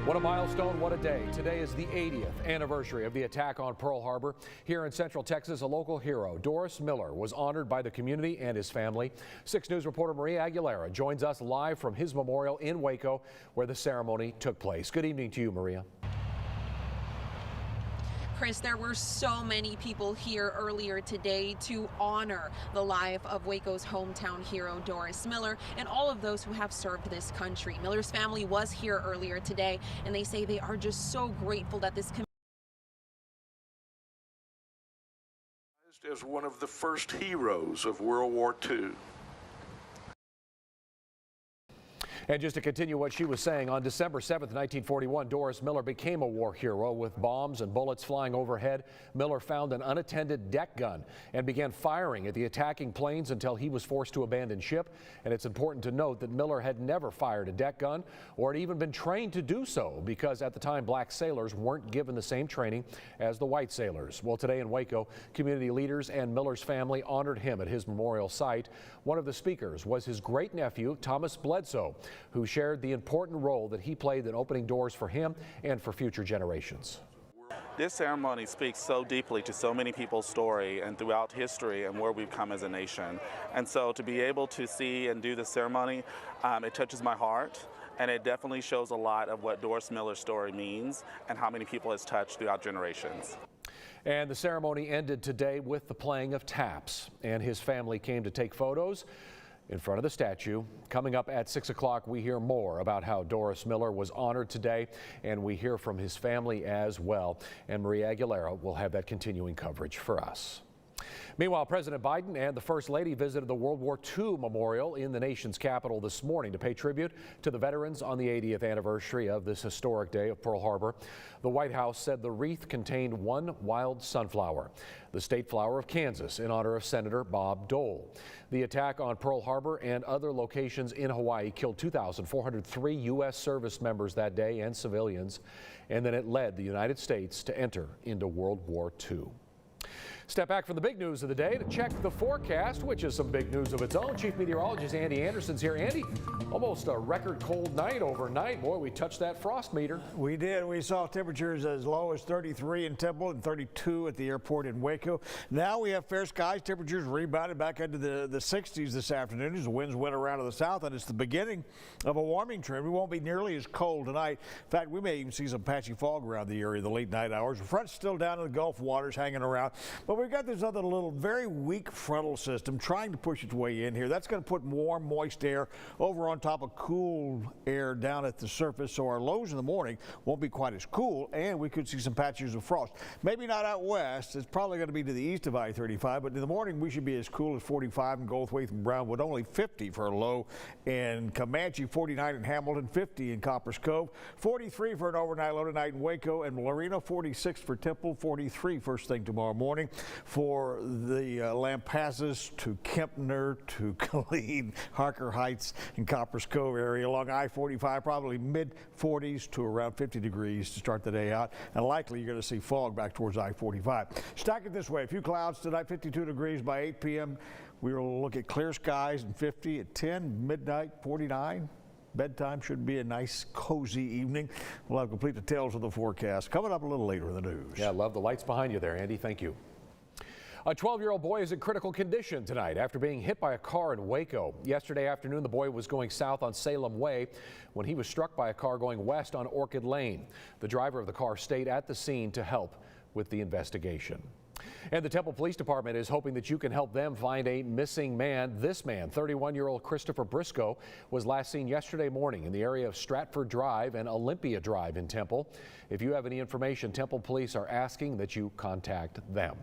What a milestone, what a day. Today is the 80th anniversary of the attack on Pearl Harbor. Here in Central Texas, a local hero, Doris Miller, was honored by the community and his family. 6 News reporter Maria Aguilera joins us live from his memorial in Waco, where the ceremony took place. Good evening to you, Maria. Chris, there were so many people here earlier today to honor the life of Waco's hometown hero, Doris Miller, and all of those who have served this country. Miller's family was here earlier today, and they say they are just so grateful that this community as one of the first heroes of World War II. And just to continue what she was saying, on December 7th, 1941, Doris Miller became a war hero. With bombs and bullets flying overhead, Miller found an unattended deck gun and began firing at the attacking planes until he was forced to abandon ship. And it's important to note that Miller had never fired a deck gun or had even been trained to do so, because at the time black sailors weren't given the same training as the white sailors. Well, today in Waco, community leaders and Miller's family honored him at his memorial site. One of the speakers was his great-nephew, Thomas Bledsoe, who shared the important role that he played in opening doors for him and for future generations. This ceremony speaks so deeply to so many people's story and throughout history and where we've come as a nation. And so to be able to see and do this ceremony, it touches my heart. And it definitely shows a lot of what Doris Miller's story means and how many people it's touched throughout generations. And the ceremony ended today with the playing of taps, and his family came to take photos in front of the statue. Coming up at 6 o'clock, we hear more about how Doris Miller was honored today, and we hear from his family as well. And Maria Aguilera will have that continuing coverage for us. Meanwhile, President Biden and the First Lady visited the World War II Memorial in the nation's capital this morning to pay tribute to the veterans on the 80th anniversary of this historic day of Pearl Harbor. The White House said the wreath contained one wild sunflower, the state flower of Kansas, in honor of Senator Bob Dole. The attack on Pearl Harbor and other locations in Hawaii killed 2,403 U.S. service members that day and civilians, and then it led the United States to enter into World War II. Step back from the big news of the day to check the forecast, which is some big news of its own. Chief Meteorologist Andy Anderson's here. Andy, almost a record cold night overnight. Boy, we touched that frost meter. We did. We saw temperatures as low as 33 in Temple and 32 at the airport in Waco. Now we have fair skies. Temperatures rebounded back into the 60s this afternoon as the winds went around to the south, and it's the beginning of a warming trend. We won't be nearly as cold tonight. In fact, we may even see some patchy fog around the area in the late night hours. The front's still down in the Gulf waters hanging around, but we've got this other little very weak frontal system trying to push its way in here. That's going to put warm, moist air over on top of cool air down at the surface, so our lows in the morning won't be quite as cool, and we could see some patches of frost. Maybe not out west. It's probably going to be to the east of I-35, but in the morning we should be as cool as 45 in Goldthwaite and Brownwood, only 50 for a low in Comanche, 49 in Hamilton, 50 in Copperas Cove, 43 for an overnight low tonight in Waco and Lorena, 46 for Temple, 43 first thing tomorrow morning. For the Lampasas to Kempner to Killeen, Harker Heights and Copperas Cove area along I-45, probably mid-40s to around 50 degrees to start the day out, and likely you're going to see fog back towards I-45. Stack it this way: a few clouds tonight, 52 degrees by 8 p.m. We will look at clear skies and 50 at 10, midnight 49. Bedtime should be a nice, cozy evening. We'll have complete details of the forecast coming up a little later in the news. Yeah, love the lights behind you there, Andy. Thank you. A 12-year-old boy is in critical condition tonight after being hit by a car in Waco. Yesterday afternoon, the boy was going south on Salem Way when he was struck by a car going west on Orchid Lane. The driver of the car stayed at the scene to help with the investigation. And the Temple Police Department is hoping that you can help them find a missing man. This man, 31-year-old Christopher Briscoe, was last seen yesterday morning in the area of Stratford Drive and Olympia Drive in Temple. If you have any information, Temple Police are asking that you contact them.